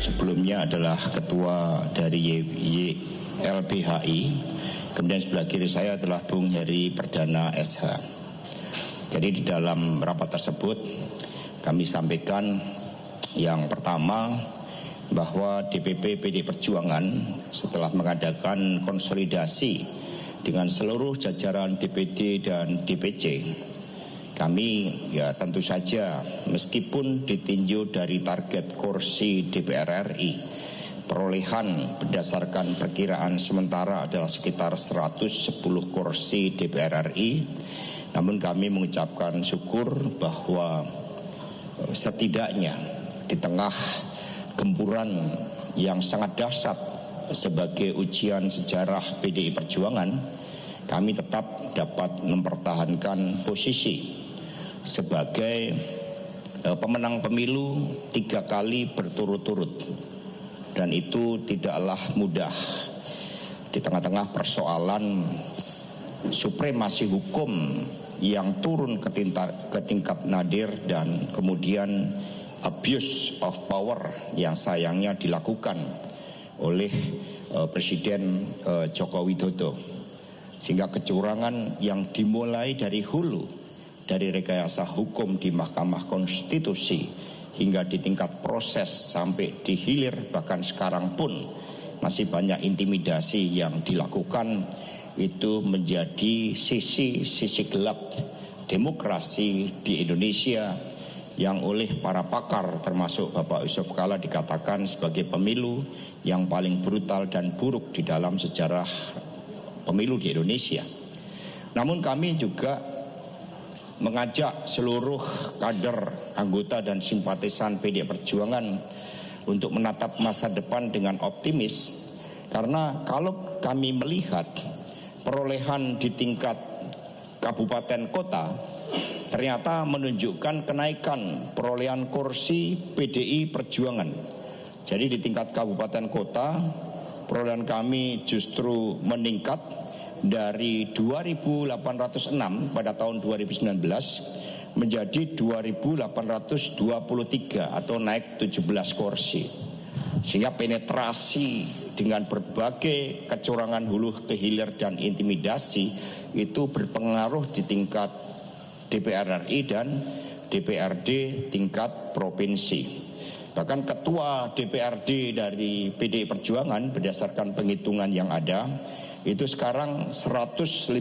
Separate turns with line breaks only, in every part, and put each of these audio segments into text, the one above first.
sebelumnya adalah ketua dari YLBHI, kemudian sebelah kiri saya adalah Bung Heri Perdana SH. Jadi di dalam rapat tersebut kami sampaikan yang pertama bahwa DPP PD Perjuangan setelah mengadakan konsolidasi dengan seluruh jajaran DPD dan DPC, kami ya tentu saja meskipun ditinjau dari target kursi DPR RI, perolehan berdasarkan perkiraan sementara adalah sekitar 110 kursi DPR RI, namun kami mengucapkan syukur bahwa setidaknya di tengah gempuran yang sangat dahsyat sebagai ujian sejarah PDI Perjuangan, kami tetap dapat mempertahankan posisi sebagai pemenang pemilu 3 kali berturut-turut, dan itu tidaklah mudah di tengah-tengah persoalan supremasi hukum yang turun ke tingkat nadir dan kemudian abuse of power yang sayangnya dilakukan oleh Presiden Joko Widodo, sehingga kecurangan yang dimulai dari hulu, dari rekayasa hukum di Mahkamah Konstitusi hingga di tingkat proses sampai di hilir, bahkan sekarang pun masih banyak intimidasi yang dilakukan, itu menjadi sisi gelap demokrasi di Indonesia yang oleh para pakar termasuk Bapak Yusuf Kala dikatakan sebagai pemilu yang paling brutal dan buruk di dalam sejarah pemilu di Indonesia. Namun kami juga mengajak seluruh kader, anggota dan simpatisan PDI Perjuangan untuk menatap masa depan dengan optimis, karena kalau kami melihat perolehan di tingkat kabupaten kota ternyata menunjukkan kenaikan perolehan kursi PDI Perjuangan. Jadi di tingkat kabupaten kota perolehan kami justru meningkat dari 2.806 pada tahun 2019 menjadi 2.823 atau naik 17 kursi. Sehingga penetrasi dengan berbagai kecurangan hulu ke hilir dan intimidasi itu berpengaruh di tingkat DPR RI dan DPRD tingkat provinsi. Bahkan ketua DPRD dari PDI Perjuangan berdasarkan penghitungan yang ada, itu sekarang 152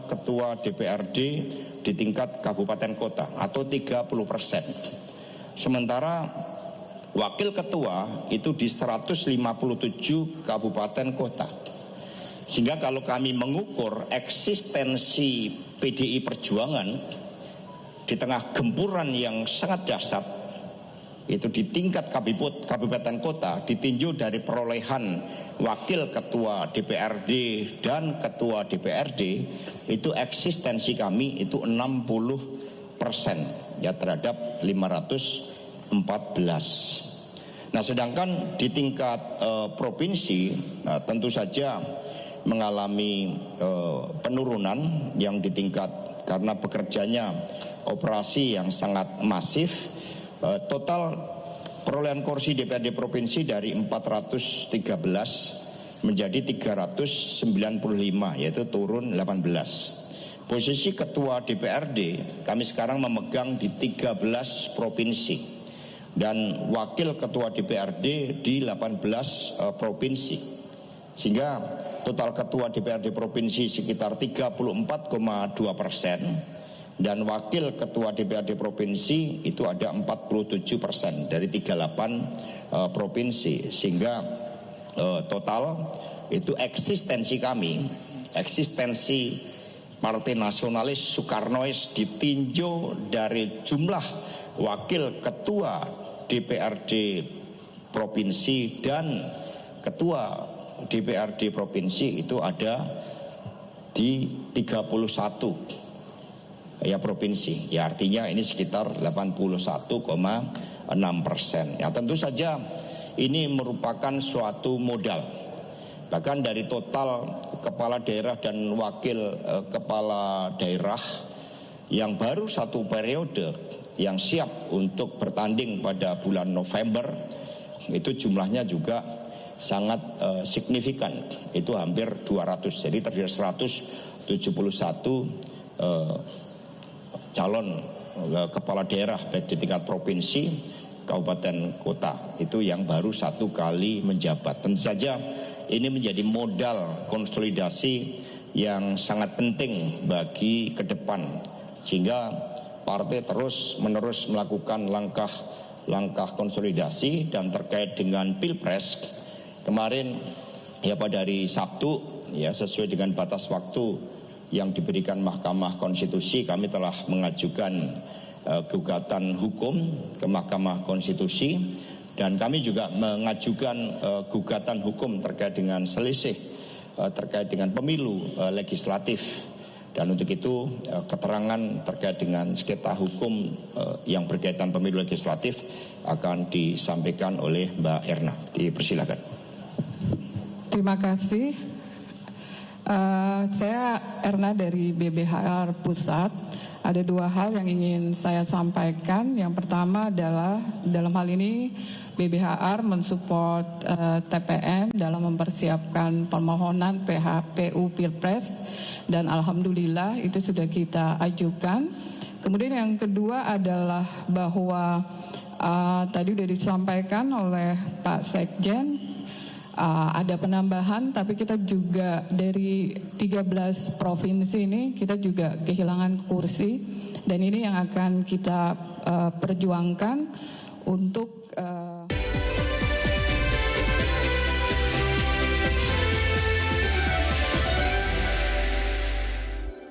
ketua DPRD di tingkat kabupaten kota atau 30%. Sementara wakil ketua itu di 157 kabupaten kota. Sehingga kalau kami mengukur eksistensi PDI Perjuangan di tengah gempuran yang sangat dahsyat, itu di tingkat kabupaten kota ditinjau dari perolehan wakil ketua DPRD dan ketua DPRD, itu eksistensi kami itu 60% ya terhadap 514. Nah, sedangkan di tingkat provinsi tentu saja mengalami penurunan yang di tingkat karena bekerjanya operasi yang sangat masif. Total perolehan kursi DPRD provinsi dari 413 menjadi 395, yaitu turun 18. Posisi ketua DPRD kami sekarang memegang di 13 provinsi dan wakil ketua DPRD di 18 provinsi, sehingga total ketua DPRD provinsi sekitar 34,2%. Dan wakil ketua DPRD provinsi itu ada 47% dari 38 provinsi, sehingga total itu eksistensi kami, eksistensi Partai Nasionalis Soekarnois ditinjau dari jumlah wakil ketua DPRD provinsi dan ketua DPRD provinsi itu ada di 31 ya provinsi, ya artinya ini sekitar 81,6%. Ya tentu saja ini merupakan suatu modal. Bahkan dari total kepala daerah dan wakil kepala daerah yang baru satu periode yang siap untuk bertanding pada bulan November, itu jumlahnya juga sangat signifikan, itu hampir 200. Jadi terdiri 171 calon kepala daerah baik di tingkat provinsi, kabupaten, kota itu yang baru 1 kali menjabat. Tentu saja ini menjadi modal konsolidasi yang sangat penting bagi ke depan, sehingga partai terus menerus melakukan langkah konsolidasi. Dan terkait dengan Pilpres kemarin ya pada hari Sabtu ya, sesuai dengan batas waktu yang diberikan Mahkamah Konstitusi, kami telah mengajukan gugatan hukum ke Mahkamah Konstitusi, dan kami juga mengajukan gugatan hukum terkait dengan selisih terkait dengan pemilu legislatif. Dan untuk itu keterangan terkait dengan sengketa hukum yang berkaitan pemilu legislatif akan disampaikan oleh Mbak Erna. Dipersilakan.
Terima kasih. Saya Erna dari BBHR Pusat. Ada 2 hal yang ingin saya sampaikan. Yang pertama adalah dalam hal ini BBHR mensupport TPN dalam mempersiapkan permohonan PHPU Pilpres, dan alhamdulillah itu sudah kita ajukan. Kemudian yang kedua adalah bahwa tadi sudah disampaikan oleh Pak Sekjen, ada penambahan, tapi kita juga dari 13 provinsi ini kita juga kehilangan kursi, dan ini yang akan kita perjuangkan untuk